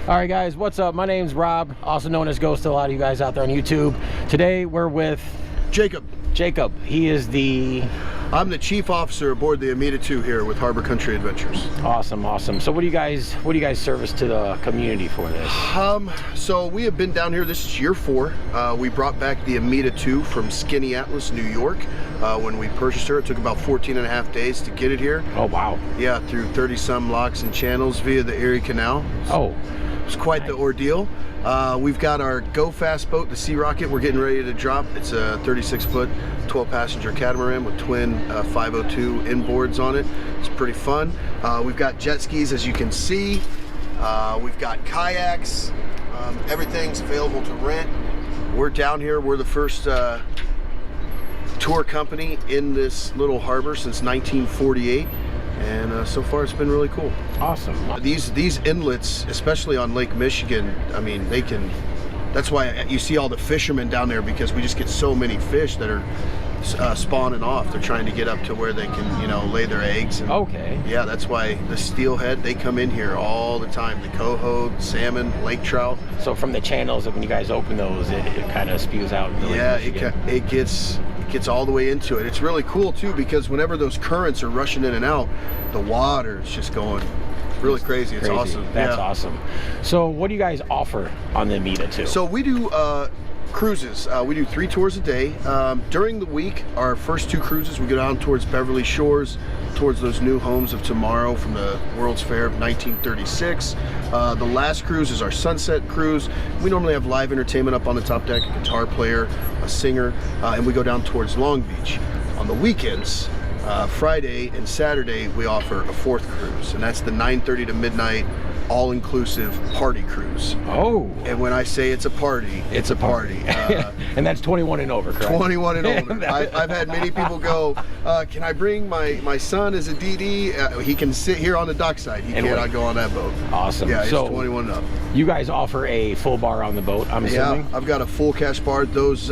All right, guys, what's up? My name's Rob, also known as Ghost to a lot of you guys out there on YouTube. Today we're with Jacob. Jacob. He is I'm the chief officer aboard the Emita 2 here with Harbor Country Adventures. Awesome. So what do you guys service to the community for this? So we have been down here. This is year 4. We brought back the Emita 2 from Skaneateles, New York. When we purchased her, it took about 14 and a half days to get it here. Oh wow. Yeah, through 30 some locks and channels via the Erie Canal. Oh, it's quite the ordeal. We've got our Go Fast boat, the Sea Rocket. We're getting ready to drop. It's a 36-foot, 12-passenger catamaran with twin 502 inboards on it. It's pretty fun. We've got jet skis, as you can see. We've got kayaks. Everything's available to rent. We're down here. We're the first tour company in this little harbor since 1948. And so far it's been really cool. Awesome. These inlets, especially on Lake Michigan, I mean, that's why you see all the fishermen down there, because we just get so many fish that are spawning off. They're trying to get up to where they can, you know, lay their eggs. And, okay. Yeah, that's why the steelhead, they come in here all the time. The coho, salmon, lake trout. So from the channels, when you guys open those, it kind of spews out into Lake Michigan. It gets all the way into it. It's really cool too, because whenever those currents are rushing in and out, the water is just going really crazy. It's awesome. That's awesome. So what do you guys offer on the Emita 2? So we do cruises. We do 3 tours a day. During the week, our first 2 cruises, we go down towards Beverly Shores, towards those new homes of tomorrow from the World's Fair of 1936. The last cruise is our sunset cruise. We normally have live entertainment up on the top deck, a guitar player, a singer, and we go down towards Long Beach. On the weekends, Friday and Saturday, we offer a 4th cruise, and that's the 9:30 to midnight all-inclusive party cruise. Oh. And when I say it's a party, it's a party. And that's 21 and over, correct? 21 and over. I've had many people go, can I bring my son as a DD? He can sit here on the dockside. He cannot go on that boat. Awesome. Yeah, it's 21 and up. You guys offer a full bar on the boat, I'm assuming? Yeah, I've got a full cash bar. Those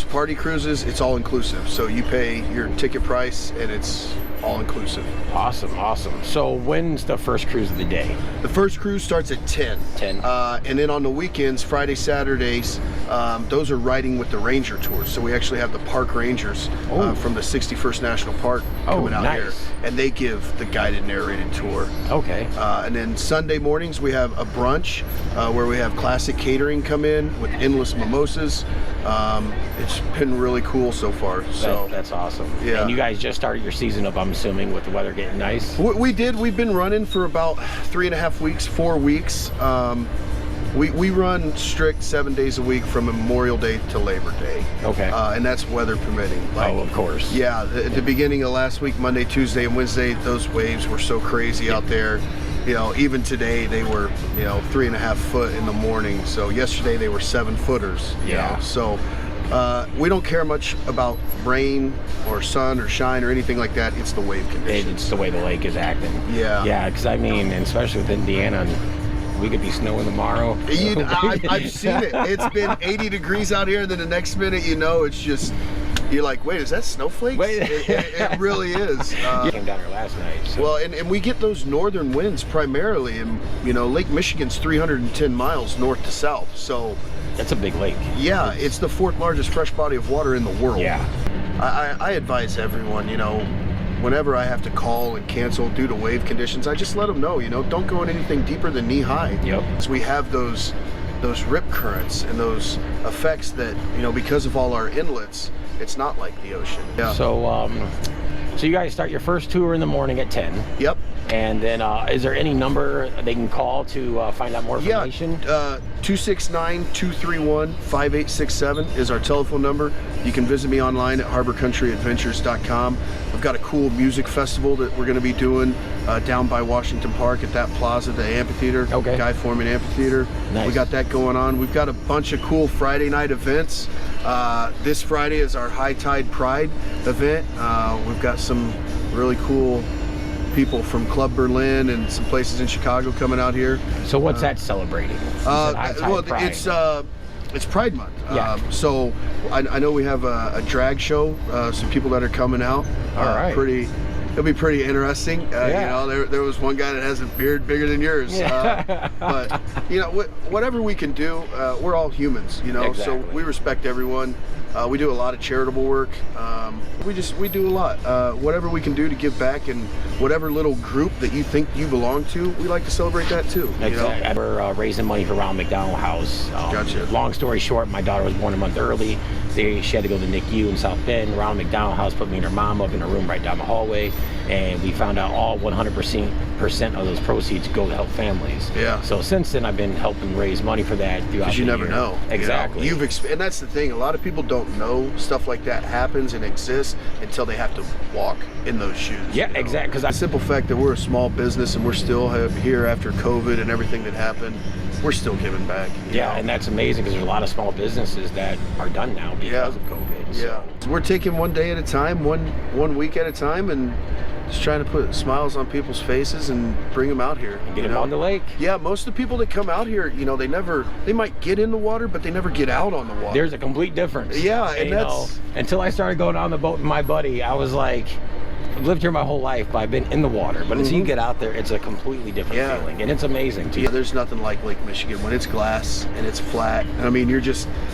party cruises, it's all inclusive. So you pay your ticket price and it's all inclusive. Awesome. So when's the first cruise of the day? The first cruise starts at 10. And then on the weekends, Friday, Saturdays, those are riding with the ranger tours. So we actually have the park rangers from the 61st National Park coming out here, and they give the guided narrated tour. Okay. And then Sunday mornings we have a brunch where we have classic catering come in with endless mimosas. It's been really cool so far. So that's awesome. Yeah. And you guys just started your season up, I'm assuming, with the weather getting nice? We did. We've been running for about 3.5 weeks, 4 weeks. We run strict 7 days a week from Memorial Day to Labor Day. Okay. And that's weather permitting. Of course. Yeah. At the beginning of last week, Monday, Tuesday, and Wednesday, those waves were so crazy out there. You know, even today they were, 3.5 foot in the morning. So yesterday they were 7-footers. Yeah. So we don't care much about rain or sun or shine or anything like that. It's the wave conditions. It's the way the lake is acting. Yeah. Yeah, because I mean, especially with Indiana, we could be snowing tomorrow. I've seen it. It's been 80 degrees out here, and then the next minute, it's just, you're like, wait, is that snowflakes? Wait. It really is. You came down here last night. So. Well, and we get those northern winds primarily, and Lake Michigan's 310 miles north to south, so that's a big lake. Yeah, it's the 4th largest fresh body of water in the world. Yeah. I advise everyone, whenever I have to call and cancel due to wave conditions, I just let them know, don't go in anything deeper than knee high. Yep. So we have those rip currents and those effects that, because of all our inlets, it's not like the ocean. Yeah. So, so you guys start your first tour in the morning at 10. Yep. And then, is there any number they can call to find out more information? Yeah, 269-231-5867 is our telephone number. You can visit me online at harborcountryadventures.com. I've got a cool music festival that we're going to be doing down by Washington Park at that plaza, the amphitheater, Guy Foreman Amphitheater. Nice. We got that going on. We've got a bunch of cool Friday night events. This Friday is our High Tide Pride event. We've got some really cool people from Club Berlin and some places in Chicago coming out here. So what's that celebrating? It's Pride Month. Yeah. So I know we have a drag show, some people that are coming out. All right. Pretty it'll be pretty interesting. Yeah. You know, there was one guy that has a beard bigger than yours. Yeah. But you know, whatever we can do, we're all humans. You know, Exactly. so we respect everyone. We do a lot of charitable work. We do a lot. Whatever we can do to give back, and whatever little group that you think you belong to, we like to celebrate that too. Exactly. You know? We're raising money for Ronald McDonald House. Gotcha. Long story short, my daughter was born a month early. She had to go to NICU in South Bend. Ronald McDonald House put me and her mom up in a room right down the hallway, and we found out all 100% of those proceeds go to help families. Yeah. So since then, I've been helping raise money for that throughout the year. Because you never know. Exactly. You know? And that's the thing. A lot of people don't know stuff like that happens and exists until they have to walk in those shoes. Yeah, you know? exactly. Because the simple fact that we're a small business and we're still here after COVID and everything that happened, we're still giving back. Yeah, know? and that's amazing because there's a lot of small businesses that are done now because of COVID. Yeah. So we're taking one day at a time, one week at a time, and just trying to put smiles on people's faces and bring them out here. Get them on the lake. Yeah, most of the people that come out here, you know, they might get in the water, but they never get out on the water. There's a complete difference. Yeah, and you that's... know, until I started going on the boat with my buddy, I was like, I've lived here my whole life, but I've been in the water. But until you get out there, it's a completely different feeling, and it's amazing too. Yeah, there's nothing like Lake Michigan when it's glass and it's flat. I mean,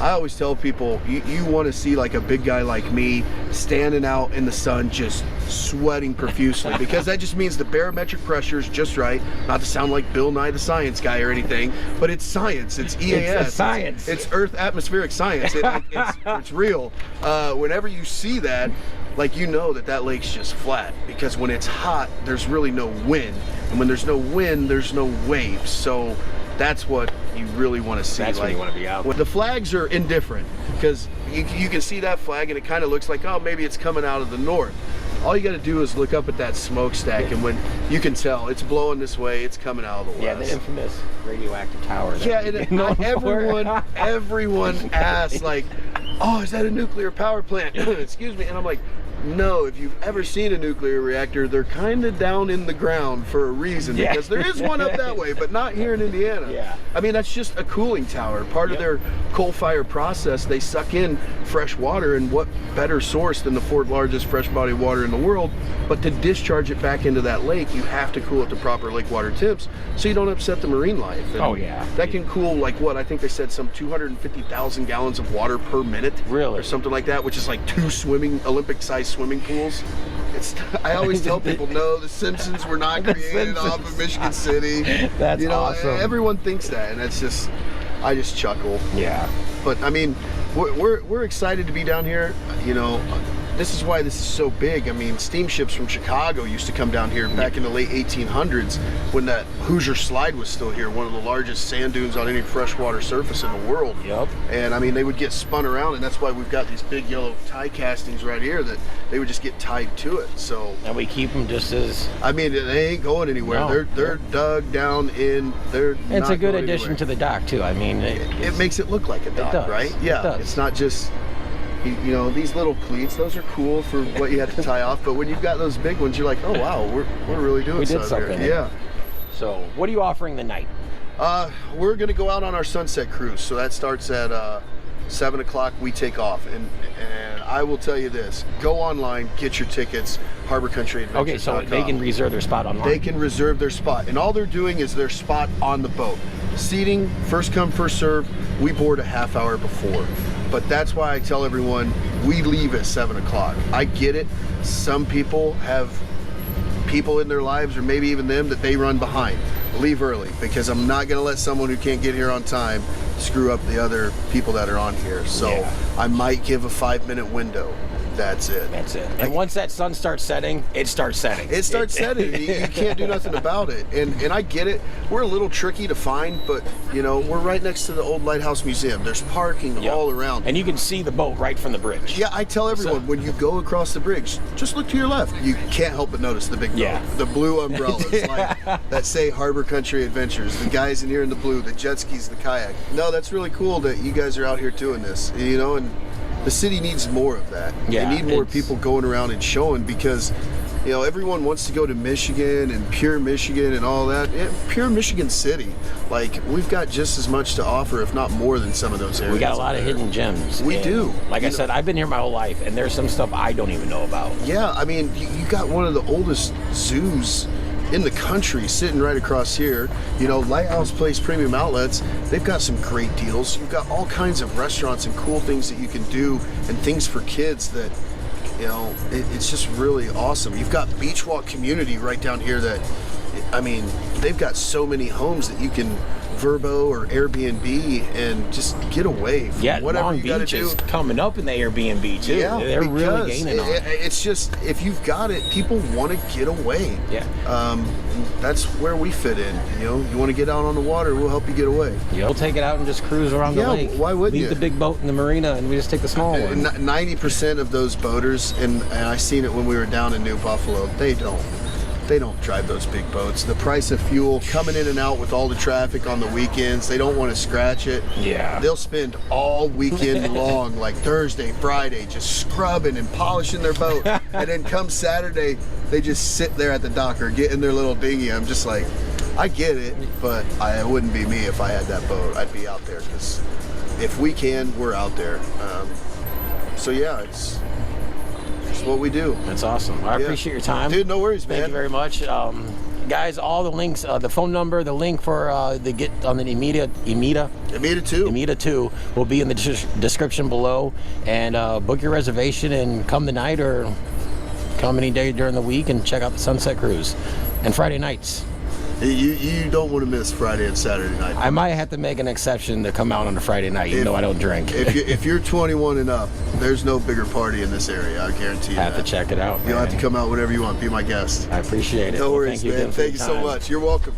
I always tell people, you want to see like a big guy like me standing out in the sun just sweating profusely, because that just means the barometric pressure is just right. Not to sound like Bill Nye the Science Guy or anything, but it's science. It's EAS. It's science. It's Earth atmospheric science. It's real. Whenever you see that, like, you know that lake's just flat, because when it's hot, there's really no wind, and when there's no wind, there's no waves. So that's what you really want to see. That's like, when you want to be out. The flags are indifferent, because you can see that flag and it kind of looks like, oh, maybe it's coming out of the north. All you got to do is look up at that smokestack, and when you can tell it's blowing this way, it's coming out of the west. Yeah, the infamous radioactive tower. Yeah, and everyone asks, like, oh, is that a nuclear power plant? Excuse me. And I'm like, no, if you've ever seen a nuclear reactor, they're kind of down in the ground for a reason, because there is one up that way, but not here in Indiana. Yeah. I mean, that's just a cooling tower. Part of their coal-fired process, they suck in fresh water, and what better source than the fourth largest fresh body of water in the world? But to discharge it back into that lake, you have to cool it to proper lake water temps so you don't upset the marine life. And oh, yeah. that can cool, like, what? I think they said some 250,000 gallons of water per minute. Really? Or something like that, which is like 2 Olympic-sized swimming pools. I always tell people, no, the Simpsons were not created off of Michigan City. That's awesome. Everyone thinks that, and that's just, I just chuckle. Yeah. But I mean, we're excited to be down here. You know, this is why this is so big. I mean, steamships from Chicago used to come down here back in the late 1800s when that Hoosier Slide was still here, one of the largest sand dunes on any freshwater surface in the world. Yep. And I mean, they would get spun around, and that's why we've got these big yellow tie castings right here that they would just get tied to it. So, and we keep them just as... I mean, they ain't going anywhere. No. They're dug down in. It's a good addition to the dock too. I mean, it makes it look like a dock, right? Yeah. It does. It's not just... You know, these little cleats, those are cool for what you have to tie off, but when you've got those big ones, you're like, oh wow, we're really doing something here. Yeah. So what are you offering the night? We're gonna go out on our sunset cruise, so that starts at 7 o'clock. We take off, and I will tell you this: go online, get your tickets. Harbor Country Adventures. Okay, so they can reserve their spot online. They can reserve their spot, and all they're doing is their spot on the boat. Seating, first come, first serve. We board a half hour before. But that's why I tell everyone, we leave at 7 o'clock. I get it. Some people have people in their lives, or maybe even them, that they run behind. Leave early, because I'm not going to let someone who can't get here on time screw up the other people that are on here. So I might give a 5-minute window. That's it. That's it. And once that sun starts setting, it starts setting. It starts setting. You can't do nothing about it. And I get it. We're a little tricky to find, but, you know, we're right next to the old Lighthouse Museum. There's parking all around. And you can see the boat right from the bridge. Yeah, I tell everyone, when you go across the bridge, just look to your left. You can't help but notice the big boat. The blue umbrellas like, that say Harbor Country Adventures. The guys in here in the blue, the jet skis, the kayak. No, that's really cool that you guys are out here doing this, you know, and the city needs more of that. They need more people going around and showing, because You know, everyone wants to go to Michigan and Pure Michigan and all that. Pure Michigan City, like, we've got just as much to offer, if not more than some of those areas. We got a lot of hidden gems. We do. Like I said, I've been here my whole life, and there's some stuff I don't even know about. Yeah, I mean, you got one of the oldest zoos in the country sitting right across here. You know, Lighthouse Place Premium Outlets, they've got some great deals. You've got all kinds of restaurants and cool things that you can do, and things for kids that, you know, it's just really awesome. You've got Beach Walk Community right down here that, I mean, they've got so many homes that you can Verbo or Airbnb and just get away from whatever Long you got to Beach do. is coming up in the Airbnb too. Yeah, they're really gaining on it. It's just, if you've got it, people want to get away. Yeah. That's where we fit in. You know, you want to get out on the water, we'll help you get away. Yeah, we'll take it out and just cruise around the lake. Why wouldn't Leave you? the big boat in the marina, and we just take the small one. 90% of those boaters, and I seen it when we were down in New Buffalo, they don't drive those big boats. The price of fuel, coming in and out with all the traffic on the weekends, they don't want to scratch it. Yeah. They'll spend all weekend long, like Thursday, Friday, just scrubbing and polishing their boat. And then come Saturday, they just sit there at the dock or get in their little dinghy. I'm just like, I get it, but it wouldn't be me if I had that boat. I'd be out there, because if we can, we're out there. So yeah, it's what we do. That's awesome. I appreciate your time. Dude, no worries, man. Thank you very much. Guys, all the links, the phone number, the link for the get on the Emita 2 will be in the description below. And book your reservation and come tonight or come any day during the week and check out the Sunset Cruise. And Friday nights. You don't want to miss Friday and Saturday night. I might have to make an exception to come out on a Friday night, even though I don't drink. If you're 21 and up, there's no bigger party in this area. I guarantee you. I have to check it out. You'll have to come out whenever you want. Be my guest. I appreciate it. No worries, man. Thank you so much. You're welcome.